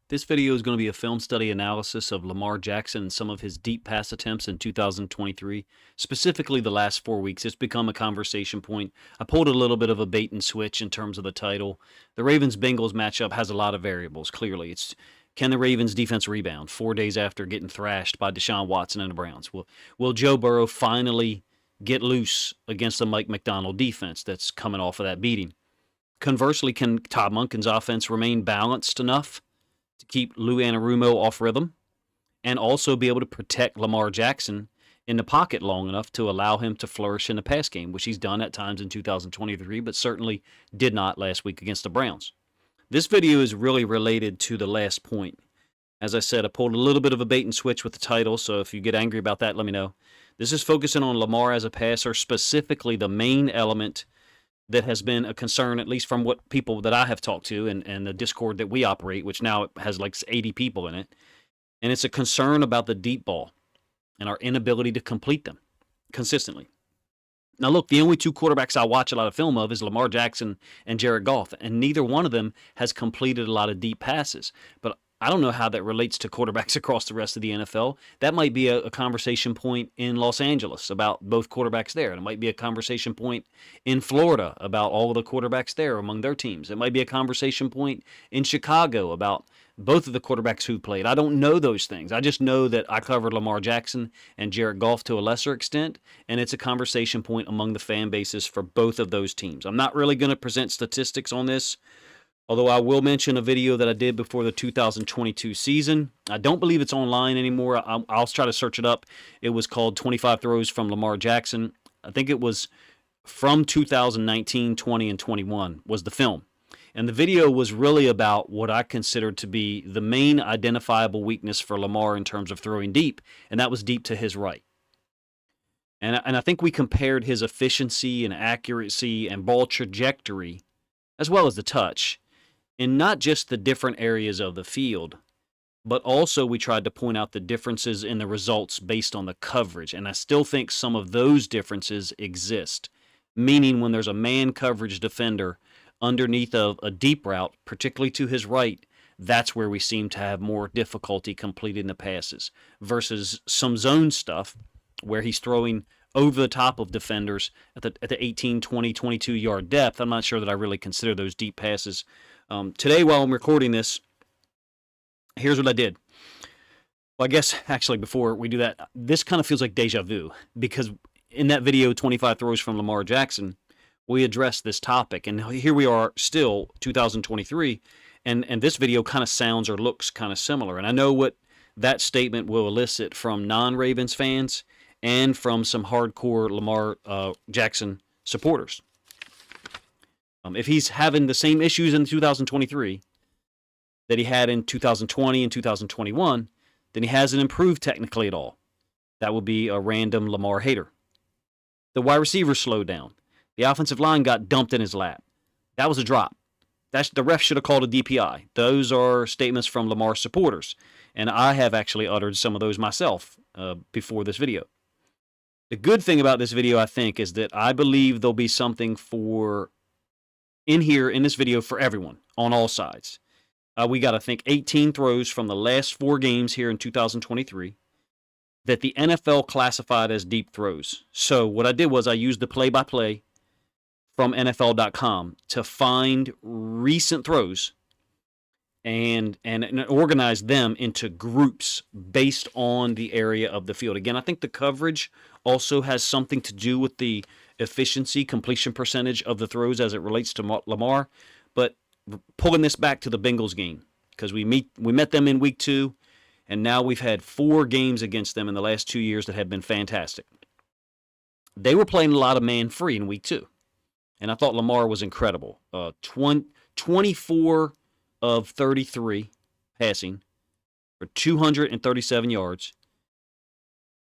This video is going to be a film study analysis of Lamar Jackson and some of his deep pass attempts in 2023, specifically the last 4 weeks. It's become a conversation point. I pulled a little bit of a bait and switch in terms of the title. The Ravens-Bengals matchup has a lot of variables, clearly. Can the Ravens defense rebound 4 days after getting thrashed by Deshaun Watson and the Browns? Will Joe Burrow finally get loose against the Mike McDonald defense that's coming off of that beating? Conversely, can Todd Monken's offense remain balanced enough to keep Lou Anarumo off rhythm and also be able to protect Lamar Jackson in the pocket long enough to allow him to flourish in the pass game, which he's done at times in 2023, but certainly did not last week against the Browns? This video is really related to the last point. As I said, I pulled a little bit of a bait and switch with the title, so if you get angry about that, let me know. This is focusing on Lamar as a passer, specifically the main element that has been a concern, at least from what people that I have talked to and the Discord that we operate, which now has like 80 people in it. And it's a concern about the deep ball and our inability to complete them consistently. Now, look, the only two quarterbacks I watch a lot of film of is Lamar Jackson and Jared Goff, and neither one of them has completed a lot of deep passes. But I don't know how that relates to quarterbacks across the rest of the NFL. That might be a conversation point in Los Angeles about both quarterbacks there. And it might be a conversation point in Florida about all of the quarterbacks there among their teams. It might be a conversation point in Chicago about both of the quarterbacks who played. I don't know those things. I just know that I covered Lamar Jackson and Jared Goff to a lesser extent, and it's a conversation point among the fan bases for both of those teams. I'm not really going to present statistics on this, although I will mention a video that I did before the 2022 season. I don't believe it's online anymore. I'll try to search it up. It was called 25 Throws from Lamar Jackson. I think it was from 2019, 20, and 21 was the film. And the video was really about what I considered to be the main identifiable weakness for Lamar in terms of throwing deep, and that was deep to his right. And I think we compared his efficiency and accuracy and ball trajectory, as well as the touch, in not just the different areas of the field, but also we tried to point out the differences in the results based on the coverage. And I still think some of those differences exist, meaning when there's a man coverage defender underneath of a deep route, particularly to his right, that's where we seem to have more difficulty completing the passes versus some zone stuff where he's throwing over the top of defenders at the 18, 20, 22-yard depth. I'm not sure that I really consider those deep passes. Today, while I'm recording this, here's what I did. Well, I guess, actually, before we do that, this kind of feels like deja vu, because in that video, 25 Throws from Lamar Jackson, we addressed this topic, and here we are still, 2023, and this video kind of sounds or looks kind of similar. And I know what that statement will elicit from non-Ravens fans and from some hardcore Lamar Jackson supporters. If he's having the same issues in 2023 that he had in 2020 and 2021, then he hasn't improved technically at all. That would be a random Lamar hater. The wide receivers slowed down. The offensive line got dumped in his lap. That was a drop. The ref should have called a DPI. Those are statements from Lamar supporters, and I have actually uttered some of those myself before this video. The good thing about this video, I think, is that I believe there'll be something in this video for everyone on all sides. We got, I think, 18 throws from the last 4 games here in 2023 that the NFL classified as deep throws. So what I did was I used the play-by-play from NFL.com to find recent throws and organize them into groups based on the area of the field. Again, I think the coverage also has something to do with the efficiency, completion percentage of the throws as it relates to Lamar. But pulling this back to the Bengals game, because we met them in week 2, and now we've had 4 games against them in the last 2 years that have been fantastic. They were playing a lot of man-free in week 2. And I thought Lamar was incredible. 24 of 33 passing for 237 yards,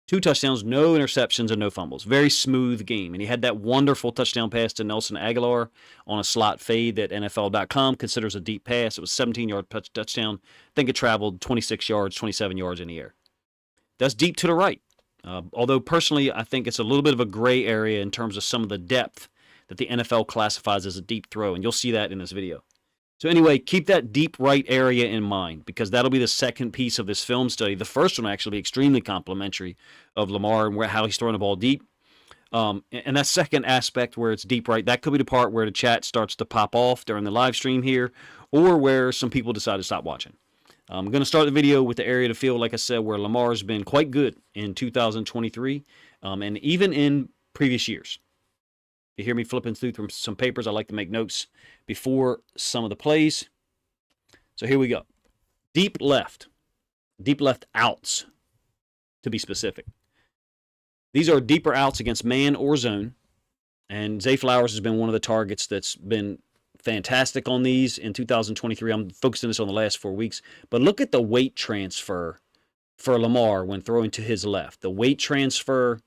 2 touchdowns, no interceptions, and no fumbles. Very smooth game. And he had that wonderful touchdown pass to Nelson Aguilar on a slot fade that NFL.com considers a deep pass. It was a 17-yard touchdown. I think it traveled 26 yards, 27 yards in the air. That's deep to the right. Although personally, I think it's a little bit of a gray area in terms of some of the depth that the NFL classifies as a deep throw, and you'll see that in this video. So anyway, keep that deep right area in mind because that'll be the second piece of this film study. The first one will actually be extremely complimentary of Lamar and how he's throwing the ball deep. And that second aspect where it's deep right, that could be the part where the chat starts to pop off during the live stream here, or where some people decide to stop watching. I'm going to start the video with the area of the field, like I said, where Lamar's been quite good in 2023 and even in previous years. You hear me flipping through some papers. I like to make notes before some of the plays. So here we go. Deep left outs, to be specific. These are deeper outs against man or zone, and Zay Flowers has been one of the targets that's been fantastic on these in 2023. I'm focusing this on the last 4 weeks, but look at the weight transfer for Lamar when throwing to his left. The weight transfer,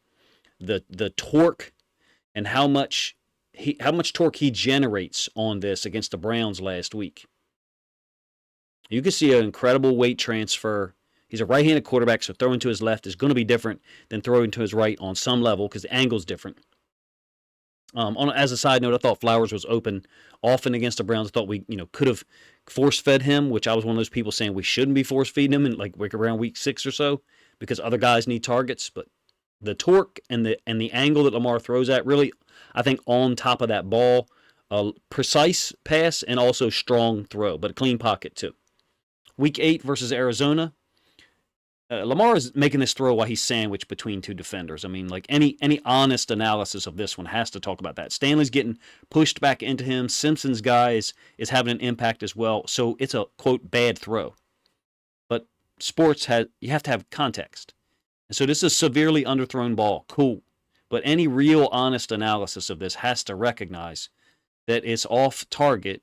the torque, and how much torque he generates on this against the Browns last week. You can see an incredible weight transfer. He's a right-handed quarterback, so throwing to his left is going to be different than throwing to his right on some level because the angle's different. As a side note, I thought Flowers was open often against the Browns. I thought we, could have force-fed him, which I was one of those people saying we shouldn't be force-feeding him in like around week 6 or so because other guys need targets. But the torque and the angle that Lamar throws at really, I think, on top of that ball, a precise pass and also strong throw, but a clean pocket too. Week 8 versus Arizona. Lamar is making this throw while he's sandwiched between two defenders. I mean, like any honest analysis of this one has to talk about that. Stanley's getting pushed back into him. Simpson's guy is having an impact as well. So it's a, quote, bad throw. But sports, you have to have context. And so this is a severely underthrown ball. Cool. But any real honest analysis of this has to recognize that it's off target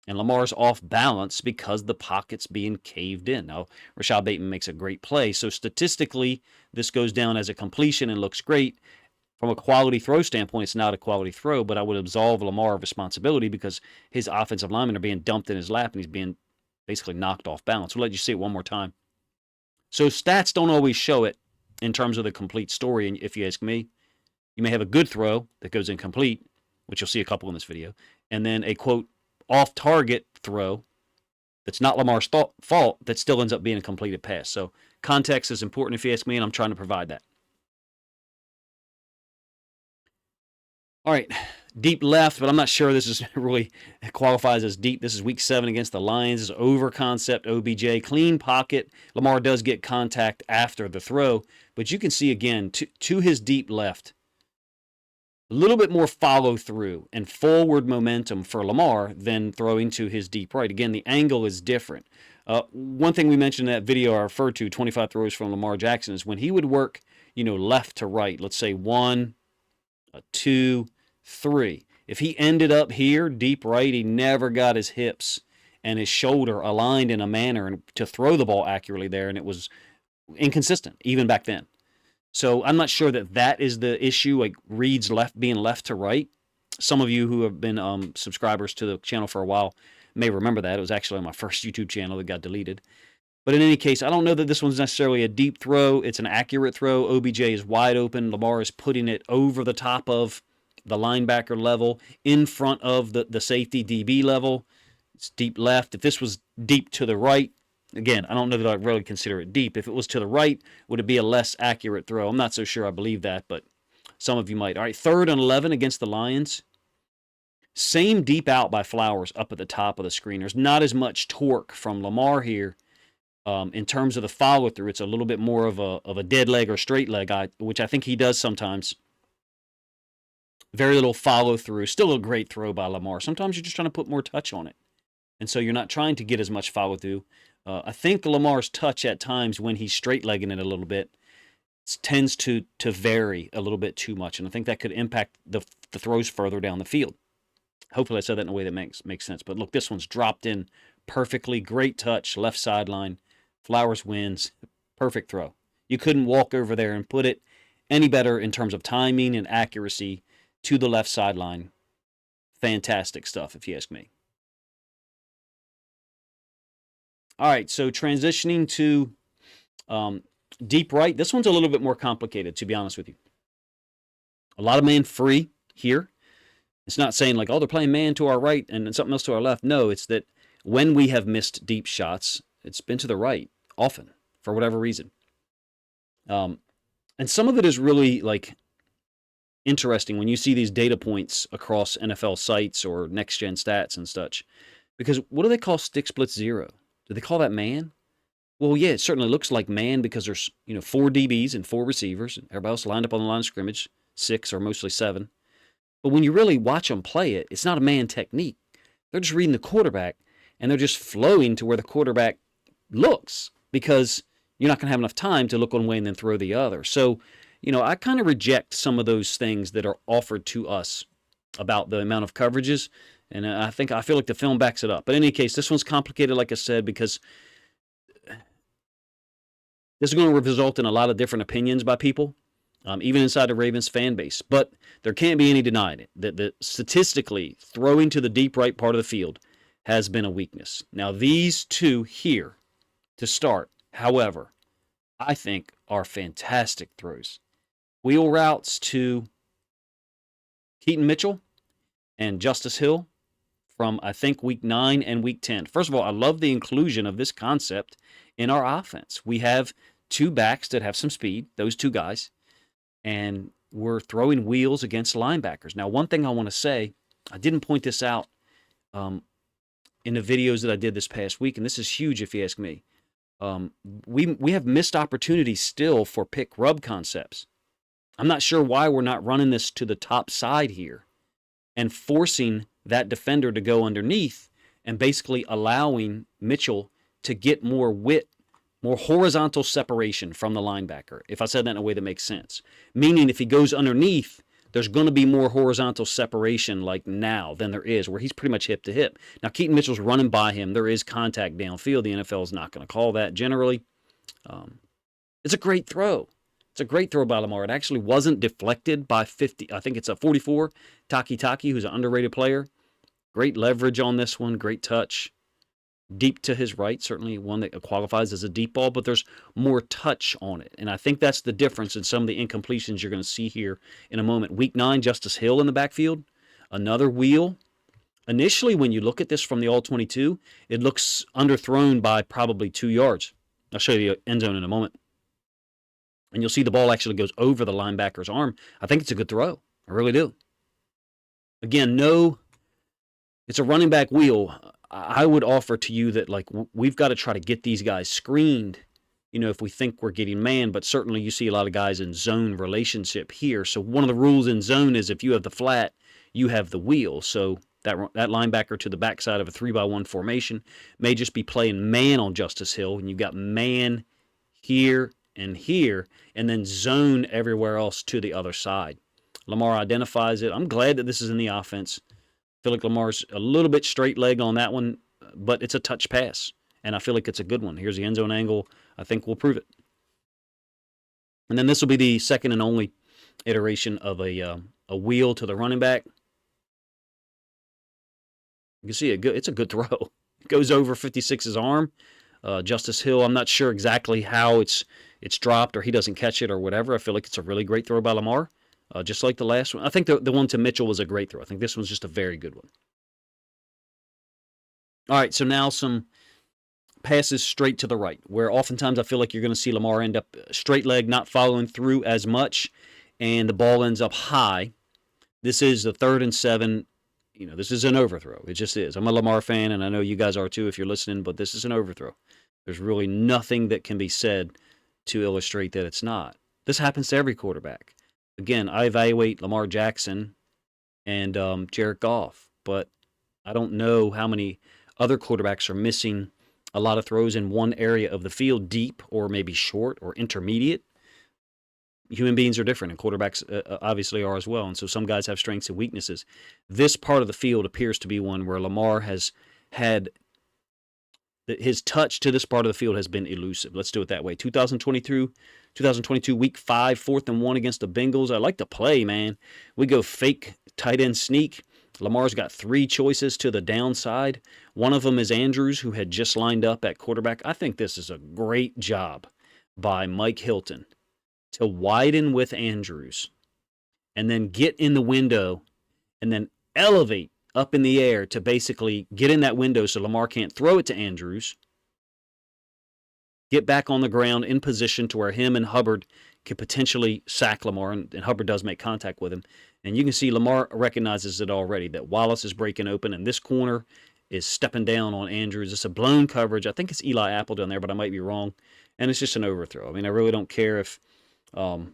and Lamar's off balance because the pocket's being caved in. Now, Rashad Bateman makes a great play. So statistically, this goes down as a completion and looks great. From a quality throw standpoint, it's not a quality throw, but I would absolve Lamar of responsibility because his offensive linemen are being dumped in his lap and he's being basically knocked off balance. We'll let you see it one more time. So stats don't always show it in terms of the complete story. And if you ask me, you may have a good throw that goes incomplete, which you'll see a couple in this video, and then a, quote, off-target throw that's not Lamar's fault that still ends up being a completed pass. So context is important if you ask me, and I'm trying to provide that. All right, deep left, but I'm not sure this is really qualifies as deep. This is week 7 against the Lions. This is over concept, OBJ. Clean pocket. Lamar does get contact after the throw, but you can see again, to his deep left, a little bit more follow through and forward momentum for Lamar than throwing to his deep right. Again, the angle is different. One thing we mentioned in that video I referred to, 25 throws from Lamar Jackson, is when he would work, left to right. Let's say 1, 2, 3. If he ended up here, deep right, he never got his hips and his shoulder aligned in a manner to throw the ball accurately there, and it was inconsistent even back then. So I'm not sure that is the issue, like reads being left to right. Some of you who have been subscribers to the channel for a while may remember that. It was actually on my first YouTube channel that got deleted. But in any case, I don't know that this one's necessarily a deep throw. It's an accurate throw. OBJ is wide open. Lamar is putting it over the top of the linebacker level, in front of the safety DB level. It's deep left. If this was deep to the right, again, I don't know that I'd really consider it deep. If it was to the right, would it be a less accurate throw? I'm not so sure I believe that, but some of you might. All right, 3rd and 11 against the Lions. Same deep out by Flowers up at the top of the screen. There's not as much torque from Lamar here in terms of the follow-through. It's a little bit more of a dead leg or straight leg, which I think he does sometimes. Very little follow-through. Still a great throw by Lamar. Sometimes you're just trying to put more touch on it. And so you're not trying to get as much follow-through. I think Lamar's touch at times when he's straight-legging it a little bit tends to vary a little bit too much, and I think that could impact the throws further down the field. Hopefully I said that in a way that makes sense. But look, this one's dropped in perfectly. Great touch, left sideline. Flowers wins. Perfect throw. You couldn't walk over there and put it any better in terms of timing and accuracy to the left sideline. Fantastic stuff, if you ask me. All right, so transitioning to deep right. This one's a little bit more complicated, to be honest with you. A lot of man free here. It's not saying like, oh, they're playing man to our right and something else to our left. No, it's that when we have missed deep shots, it's been to the right often for whatever reason. And some of it is really like interesting when you see these data points across NFL sites or next gen stats and such. Because what do they call stick split zero? Do they call that man? Well, yeah, it certainly looks like man because there's, four DBs and four receivers, and everybody else lined up on the line of scrimmage, six or mostly seven. But when you really watch them play it, it's not a man technique. They're just reading the quarterback, and they're just flowing to where the quarterback looks because you're not going to have enough time to look one way and then throw the other. So, I kind of reject some of those things that are offered to us about the amount of coverages, and I feel like the film backs it up. But in any case, this one's complicated, like I said, because this is going to result in a lot of different opinions by people, even inside the Ravens fan base. But there can't be any denying it that statistically, throwing to the deep right part of the field has been a weakness. Now, these two here to start, however, I think are fantastic throws. Wheel routes to Keaton Mitchell and Justice Hill from, I think, week 9 and week 10. First of all, I love the inclusion of this concept in our offense. We have two backs that have some speed, those two guys, and we're throwing wheels against linebackers. Now, one thing I want to say, I didn't point this out in the videos that I did this past week, and this is huge if you ask me. We have missed opportunities still for pick rub concepts. I'm not sure why we're not running this to the top side here and forcing that defender to go underneath and basically allowing Mitchell to get more width, more horizontal separation from the linebacker, if I said that in a way that makes sense. Meaning if he goes underneath, there's going to be more horizontal separation like now than there is, where he's pretty much hip to hip. Now, Keaton Mitchell's running by him. There is contact downfield. The NFL is not going to call that generally. It's a great throw. It's a great throw by Lamar. It actually wasn't deflected by 50. I think it's a 44. Taki, who's an underrated player. Great leverage on this one. Great touch. Deep to his right, certainly one that qualifies as a deep ball, but there's more touch on it. And I think that's the difference in some of the incompletions you're going to see here in a moment. Week 9, Justice Hill in the backfield. Another wheel. Initially, when you look at this from the All-22, it looks underthrown by probably 2 yards. I'll show you the end zone in a moment. And you'll see the ball actually goes over the linebacker's arm. I think it's a good throw. I really do. Again, it's a running back wheel. I would offer to you that, like, we've got to try to get these guys screened, if we think we're getting man, but certainly you see a lot of guys in zone relationship here. So one of the rules in zone is if you have the flat, you have the wheel. So that linebacker to the backside of a 3-by-1 formation may just be playing man on Justice Hill, and you've got man here, and then zone everywhere else to the other side. Lamar identifies it. I'm glad that this is in the offense. I feel like Lamar's a little bit straight-legged on that one, but it's a touch pass, and I feel like it's a good one. Here's the end zone angle. I think we'll prove it. And then this will be the second and only iteration of a wheel to the running back. You can see it's a good throw. It goes over 56's arm. Justice Hill, I'm not sure exactly how it's dropped or he doesn't catch it or whatever. I feel like it's a really great throw by Lamar, just like the last one. I think the one to Mitchell was a great throw. I think this one's just a very good one. All right, so now some passes straight to the right, where oftentimes I feel like you're going to see Lamar end up straight leg, not following through as much, and the ball ends up high. This is the 3rd and 7. This is an overthrow. It just is. I'm a Lamar fan, and I know you guys are too if you're listening, but this is an overthrow. There's really nothing that can be said to illustrate that it's not. This happens to every quarterback. Again, I evaluate Lamar Jackson and Jared Goff, but I don't know how many other quarterbacks are missing a lot of throws in one area of the field, deep or maybe short or intermediate. Human beings are different, and quarterbacks obviously are as well. And so some guys have strengths and weaknesses. This part of the field appears to be one where Lamar has had his touch to this part of the field has been elusive. Let's do it that way. 2022 week 5, 4th and 1 against the Bengals. I like to play, man. We go fake tight end sneak. Lamar's got 3 choices to the downside. One of them is Andrews, who had just lined up at quarterback. I think this is a great job by Mike Hilton to widen with Andrews and then get in the window and then elevate up in the air to basically get in that window so Lamar can't throw it to Andrews, get back on the ground in position to where him and Hubbard could potentially sack Lamar, and Hubbard does make contact with him. And you can see Lamar recognizes it already, that Wallace is breaking open, and this corner is stepping down on Andrews. It's a blown coverage. I think it's Eli Apple down there, but I might be wrong. And it's just an overthrow. I mean, I really don't care if Tylan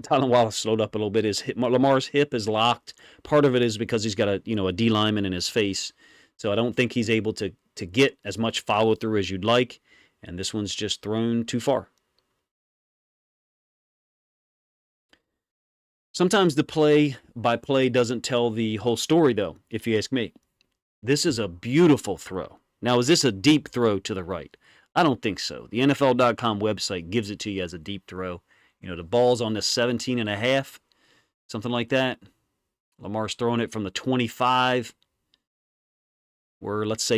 Wallace slowed up a little bit. Lamar's hip is locked. Part of it is because he's got a D lineman in his face. So I don't think he's able to get as much follow through as you'd like. And this one's just thrown too far. Sometimes the play-by-play doesn't tell the whole story, though, if you ask me. This is a beautiful throw. Now, is this a deep throw to the right? I don't think so. The NFL.com website gives it to you as a deep throw. The ball's on the 17 and a half, something like that. Lamar's throwing it from the 25. We're, let's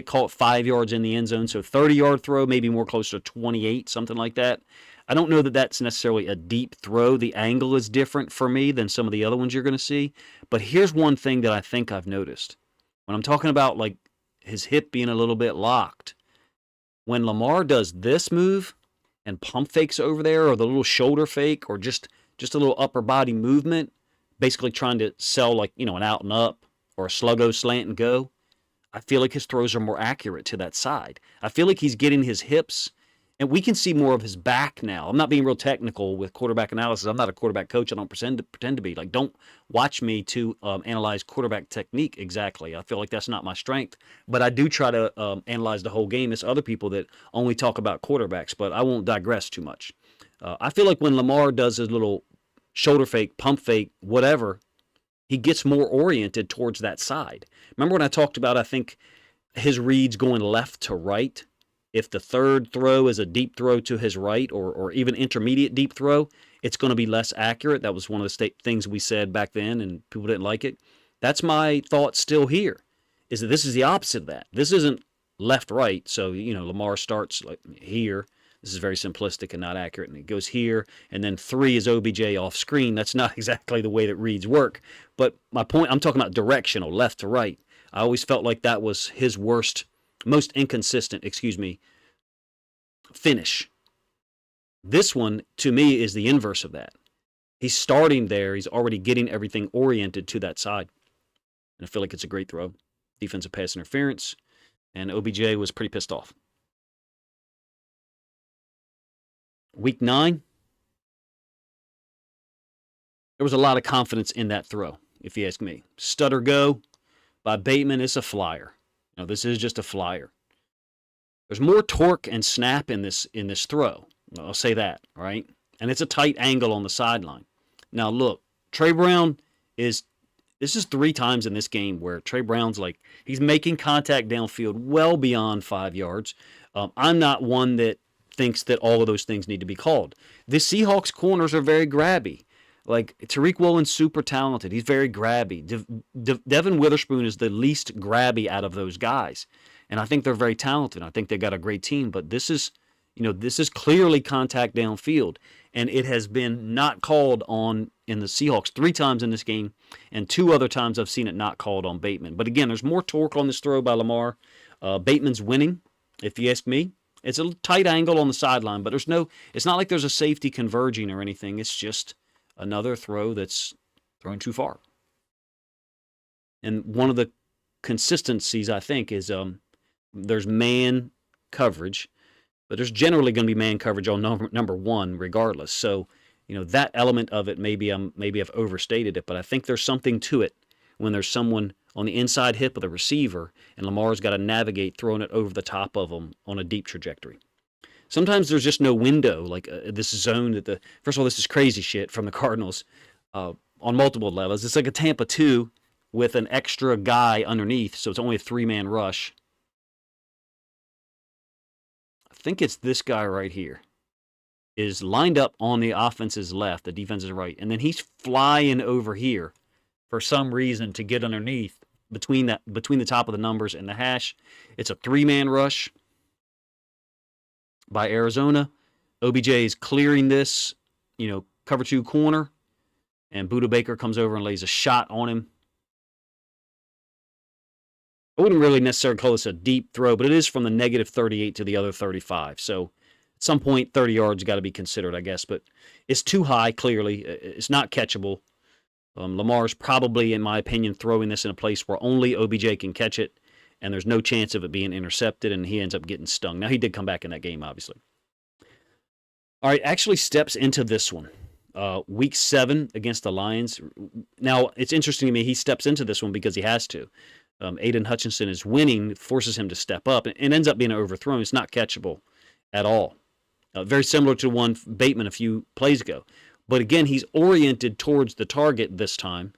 call it 5 yards in the end zone. So 30-yard throw, maybe more closer to 28, something like that. I don't know that that's necessarily a deep throw. The angle is different for me than some of the other ones you're going to see. But here's one thing that I think I've noticed. When I'm talking about like his hip being a little bit locked, when Lamar does this move and pump fakes over there, or the little shoulder fake, or just a little upper body movement, basically trying to sell like, an out and up or a sluggo slant and go, I feel like his throws are more accurate to that side. I feel like he's getting his hips, and we can see more of his back now. I'm not being real technical with quarterback analysis. I'm not a quarterback coach. I don't pretend to be. Like, don't watch me to analyze quarterback technique exactly. I feel like that's not my strength. But I do try to analyze the whole game. It's other people that only talk about quarterbacks, but I won't digress too much. I feel like when Lamar does his little shoulder fake, pump fake, whatever, he gets more oriented towards that side. Remember when I talked about, I think, his reads going left to right? If the third throw is a deep throw to his right, or even intermediate deep throw, it's going to be less accurate. That was one of the things we said back then, and people didn't like it. That's my thought still here, is that this is the opposite of that. This isn't left-right, so, Lamar starts like here. This is very simplistic and not accurate, and it goes here, and then 3 is OBJ off screen. That's not exactly the way that reads work. But my point, I'm talking about directional, left to right. I always felt like that was his most inconsistent, finish. This one, to me, is the inverse of that. He's starting there. He's already getting everything oriented to that side. And I feel like it's a great throw. Defensive pass interference. And OBJ was pretty pissed off. Week 9, there was a lot of confidence in that throw, if you ask me. Stutter go by Bateman is a flyer. Now, this is just a flyer. There's more torque and snap in this throw. I'll say that, right? And it's a tight angle on the sideline. Now, look, Trey Brown this is 3 times in this game where Trey Brown's he's making contact downfield well beyond 5 yards. I'm not one that thinks that all of those things need to be called. The Seahawks corners are very grabby. Like, Tariq Woolen's super talented. He's very grabby. Devin Witherspoon is the least grabby out of those guys. And I think they're very talented. I think they got a great team. But this is clearly contact downfield. And it has been not called on in the Seahawks 3 times in this game. And 2 other times I've seen it not called on Bateman. But again, there's more torque on this throw by Lamar. Bateman's winning, if you ask me. It's a tight angle on the sideline, but it's not like there's a safety converging or anything. It's just another throw that's thrown too far. And one of the consistencies, I think, is there's man coverage, but there's generally going to be man coverage on number 1 regardless. So, that element of it, maybe I've overstated it, but I think there's something to it when there's someone on the inside hip of the receiver, and Lamar's got to navigate throwing it over the top of them on a deep trajectory. Sometimes there's just no window, like this zone first of all, this is crazy shit from the Cardinals on multiple levels. It's like a Tampa 2 with an extra guy underneath, so it's only a 3-man rush. I think it's this guy right here is lined up on the offense's left, the defense's right, and then he's flying over here for some reason to get underneath between the top of the numbers and the hash. It's a 3-man rush by Arizona. OBJ is clearing this, cover 2 corner, and Budda Baker comes over and lays a shot on him. I wouldn't really necessarily call this a deep throw, but it is from the negative 38 to the other 35. So at some point, 30 yards got to be considered, I guess. But it's too high, clearly. It's not catchable. Lamar's probably, in my opinion, throwing this in a place where only OBJ can catch it, and there's no chance of it being intercepted, and he ends up getting stung. Now, he did come back in that game, obviously. All right, actually steps into this one. Week 7 against the Lions. Now, it's interesting to me, he steps into this one because he has to. Aiden Hutchinson is winning, forces him to step up, and ends up being overthrown. It's not catchable at all. Very similar to one Bateman a few plays ago. But again, he's oriented towards the target this time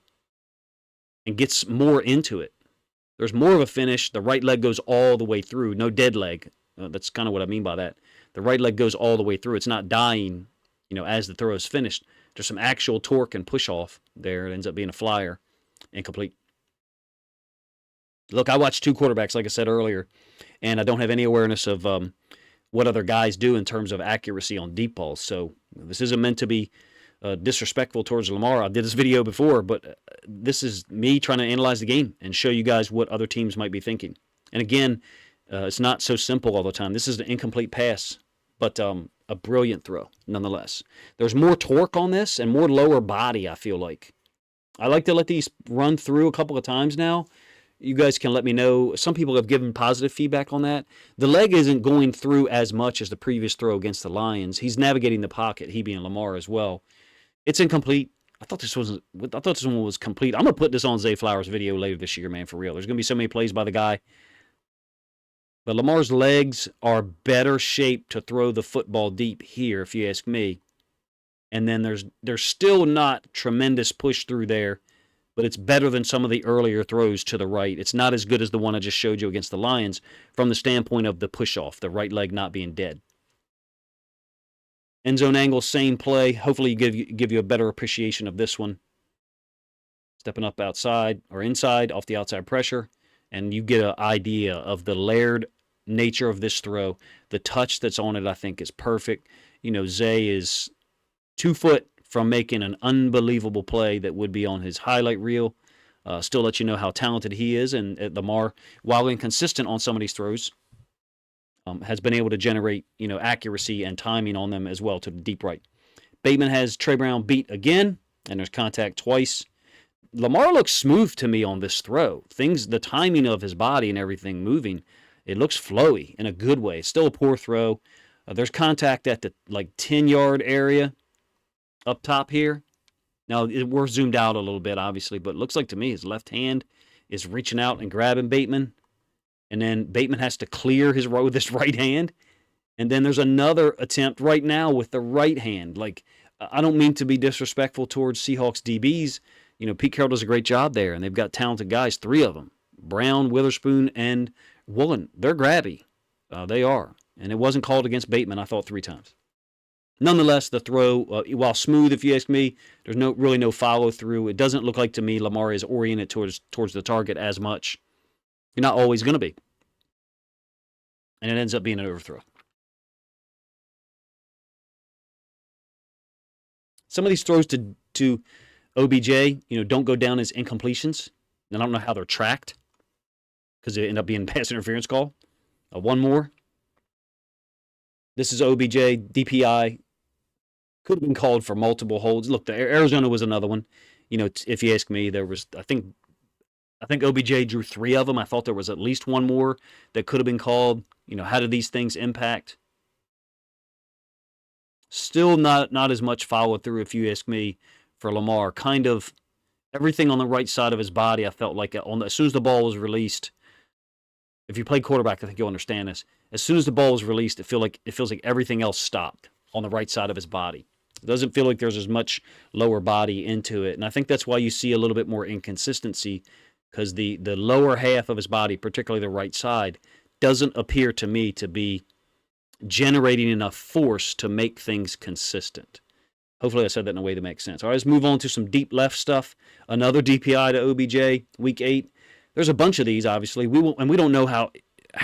and gets more into it. There's more of a finish. The right leg goes all the way through. No dead leg. That's kind of what I mean by that. The right leg goes all the way through. It's not dying, as the throw is finished. There's some actual torque and push off there. It ends up being a flyer, incomplete. Look, I watched 2 quarterbacks, like I said earlier, and I don't have any awareness of what other guys do in terms of accuracy on deep balls. So this isn't meant to be disrespectful towards Lamar. I did this video before, but this is me trying to analyze the game and show you guys what other teams might be thinking. And again, it's not so simple all the time. This is an incomplete pass, but a brilliant throw nonetheless. There's more torque on this and more lower body, I feel like. I like to let these run through a couple of times now. You guys can let me know. Some people have given positive feedback on that. The leg isn't going through as much as the previous throw against the Lions. He's navigating the pocket, he being Lamar as well. It's incomplete. I thought this one was complete. I'm gonna put this on Zay Flowers' video later this year, man, for real. There's gonna be so many plays by the guy. But Lamar's legs are better shaped to throw the football deep here, if you ask me. And then there's still not tremendous push through there, but it's better than some of the earlier throws to the right. It's not as good as the one I just showed you against the Lions from the standpoint of the push-off, the right leg not being dead. End zone angle, same play. Hopefully give you a better appreciation of this one. Stepping up outside or inside off the outside pressure, and you get an idea of the layered nature of this throw. The touch that's on it, I think, is perfect. Zay is 2 foot from making an unbelievable play that would be on his highlight reel. Still let you know how talented he is, and Lamar, while inconsistent on some of these throws, has been able to generate accuracy and timing on them as well to the deep right. Bateman has Trey Brown beat again, and there's contact twice. Lamar looks smooth to me on this throw. The timing of his body and everything moving, it looks flowy in a good way. It's still a poor throw. There's contact at the 10-yard area up top here. Now, we're zoomed out a little bit, obviously, but it looks like to me his left hand is reaching out and grabbing Bateman. And then Bateman has to clear with his right hand. And then there's another attempt right now with the right hand. I don't mean to be disrespectful towards Seahawks DBs. Pete Carroll does a great job there, and they've got talented guys, 3 of them. Brown, Witherspoon, and Woolen. They're grabby. They are. And it wasn't called against Bateman, I thought, 3 times. Nonetheless, the throw, while smooth, if you ask me, there's really no follow-through. It doesn't look like to me Lamar is oriented towards the target as much. You're not always going to be. And it ends up being an overthrow. Some of these throws to OBJ, don't go down as incompletions. And I don't know how they're tracked because they end up being pass interference call. One more. This is OBJ, DPI. Could have been called for multiple holds. Look, the Arizona was another one. If you ask me, there was, I think OBJ drew 3 of them. I thought there was at least one more that could have been called. How do these things impact? Still not as much follow through, if you ask me, for Lamar. Kind of everything on the right side of his body, I felt like as soon as the ball was released, if you play quarterback, I think you'll understand this. As soon as the ball was released, it feels like everything else stopped on the right side of his body. It doesn't feel like there's as much lower body into it. And I think that's why you see a little bit more inconsistency, because the lower half of his body, particularly the right side, doesn't appear to me to be generating enough force to make things consistent. Hopefully I said that in a way that makes sense. All right, let's move on to some deep left stuff. Another DPI to OBJ, week 8. There's a bunch of these, obviously. We don't know how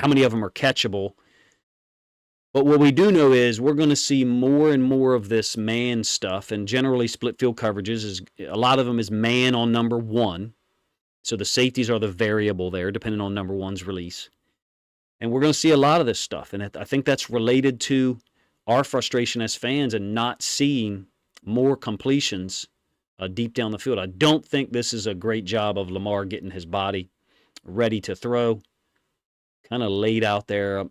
many of them are catchable. But what we do know is we're going to see more and more of this man stuff, and generally split field coverages. A lot of them is man on number 1. So the safeties are the variable there, depending on number one's release. And we're going to see a lot of this stuff. And I think that's related to our frustration as fans and not seeing more completions deep down the field. I don't think this is a great job of Lamar getting his body ready to throw. Kind of laid out there.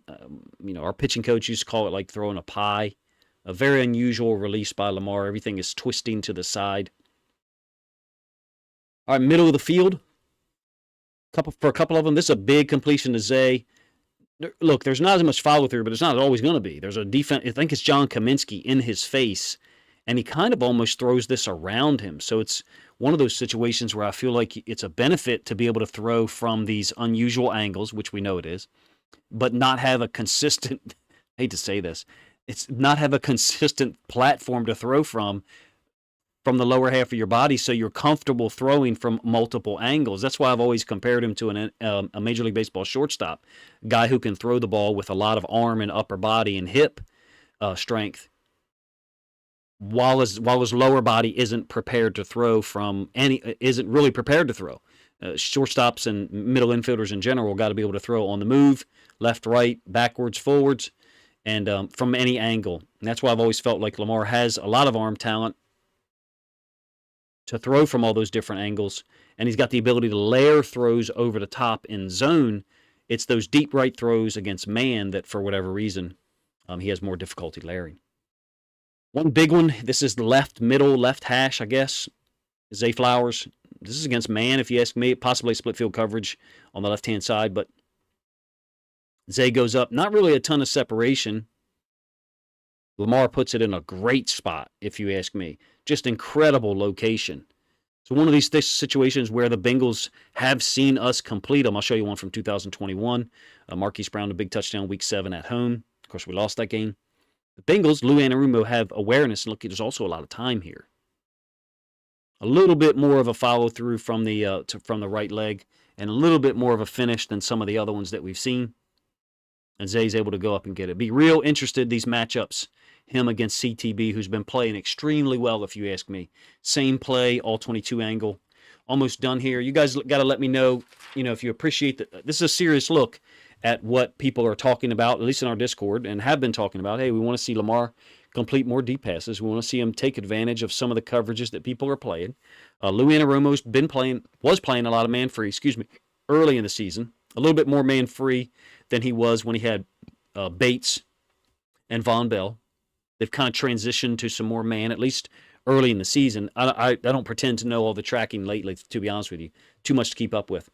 Our pitching coach used to call it like throwing a pie. A very unusual release by Lamar. Everything is twisting to the side. All right, middle of the field. For a couple of them, this is a big completion to Zay. Look, there's not as much follow through, but it's not always going to be. There's a defense. I think it's John Kaminsky in his face, and he kind of almost throws this around him. So it's one of those situations where I feel like it's a benefit to be able to throw from these unusual angles, which we know it is, but not have a consistent, I hate to say this, it's not have a consistent platform to throw from the lower half of your body, so you're comfortable throwing from multiple angles. That's why I've always compared him to a Major League Baseball shortstop, guy who can throw the ball with a lot of arm and upper body and hip strength, while his lower body isn't prepared to throw isn't really prepared to throw. Shortstops and middle infielders in general got to be able to throw on the move, left, right, backwards, forwards, and from any angle. And that's why I've always felt like Lamar has a lot of arm talent to throw from all those different angles, and he's got the ability to layer throws over the top in zone. It's those deep right throws against man that, for whatever reason, he has more difficulty layering. One big one, this is the left hash, I guess, Zay Flowers. This is against man, if you ask me, possibly split field coverage on the left-hand side, but Zay goes up, not really a ton of separation. Lamar puts it in a great spot, if you ask me. Just incredible location. So one of these situations where the Bengals have seen us complete them. I'll show you one from 2021. Marquise Brown, a big touchdown, week 7 at home. Of course, we lost that game. The Bengals, Lou Anarumo, have awareness. And look, there's also a lot of time here. A little bit more of a follow-through from the right leg, and a little bit more of a finish than some of the other ones that we've seen. And Zay's able to go up and get it. Be real interested, these matchups. Him against CTB, who's been playing extremely well, if you ask me. Same play, all 22 angle. Almost done here. You guys got to let me know, if you appreciate that. This is a serious look at what people are talking about, at least in our Discord, and have been talking about. Hey, we want to see Lamar complete more deep passes. We want to see him take advantage of some of the coverages that people are playing. Lou Anarumo's was playing a lot of man-free, early in the season. A little bit more man-free than he was when he had Bates and Von Bell. They've kind of transitioned to some more man, at least early in the season. I don't pretend to know all the tracking lately, to be honest with you. Too much to keep up with.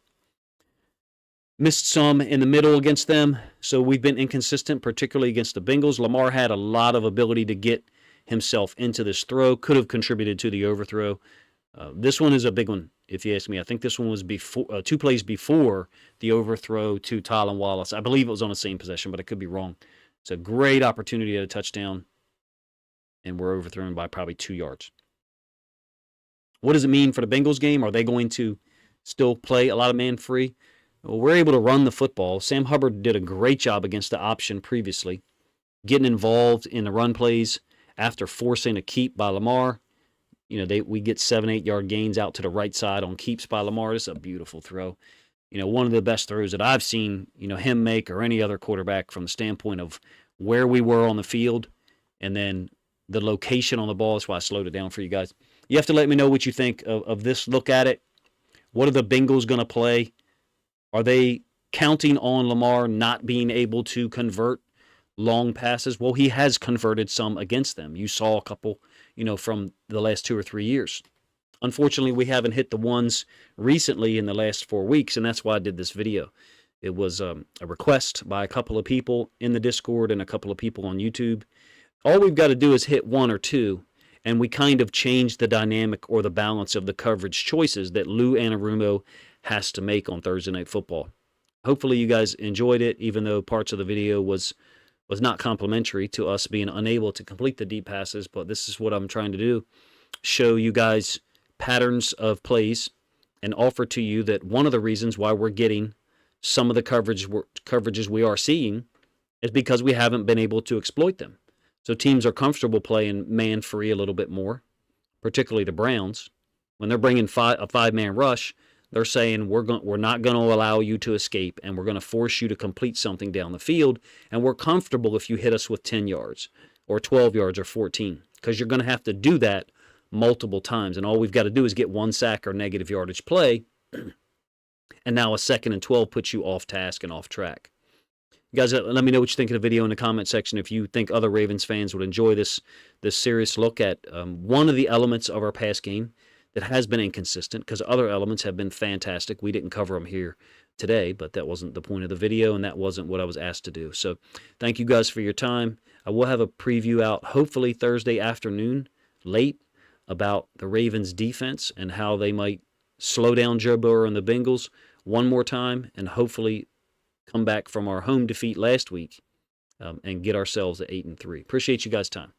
Missed some in the middle against them, so we've been inconsistent, particularly against the Bengals. Lamar had a lot of ability to get himself into this throw, could have contributed to the overthrow. This one is a big one, if you ask me. I think this one was 2 plays before the overthrow to Tylan Wallace. I believe it was on the same possession, but I could be wrong. It's a great opportunity at a touchdown, and we're overthrown by probably 2 yards. What does it mean for the Bengals game? Are they going to still play a lot of man-free? Well, we're able to run the football. Sam Hubbard did a great job against the option previously, getting involved in the run plays after forcing a keep by Lamar. We get 7-8 yard gains out to the right side on keeps by Lamar. This is a beautiful throw. One of the best throws that I've seen, him make or any other quarterback from the standpoint of where we were on the field and then the location on the ball. That's why I slowed it down for you guys. You have to let me know what you think of this look at it. What are the Bengals going to play? Are they counting on Lamar not being able to convert long passes? Well, he has converted some against them. You saw a couple, from the last 2 or 3 years. Unfortunately, we haven't hit the ones recently in the last 4 weeks, and that's why I did this video. It was a request by a couple of people in the Discord and a couple of people on YouTube. All we've got to do is hit 1 or 2, and we kind of change the dynamic or the balance of the coverage choices that Lou Anarumo has to make on Thursday Night Football. Hopefully you guys enjoyed it, even though parts of the video was not complimentary to us being unable to complete the deep passes, but this is what I'm trying to do. Show you guys patterns of plays and offer to you that one of the reasons why we're getting some of the coverages we are seeing is because we haven't been able to exploit them. So teams are comfortable playing man-free a little bit more, particularly the Browns. When they're bringing a 5-man rush, They're saying we're not going to allow you to escape, and we're going to force you to complete something down the field, and we're comfortable if you hit us with 10 yards or 12 yards or 14, because you're going to have to do that multiple times, and all we've got to do is get one sack or negative yardage play, and now a 2nd and 12 puts you off task and off track. You guys, let me know what you think of the video in the comment section. If you think other Ravens fans would enjoy this serious look at one of the elements of our pass game that has been inconsistent, because other elements have been fantastic. We didn't cover them here today, but that wasn't the point of the video, and that wasn't what I was asked to do. So thank you guys for your time. I will have a preview out hopefully Thursday afternoon, late, about the Ravens defense and how they might slow down Joe Burrow and the Bengals one more time, and hopefully come back from our home defeat last week and get ourselves at 8-3. Appreciate you guys' time.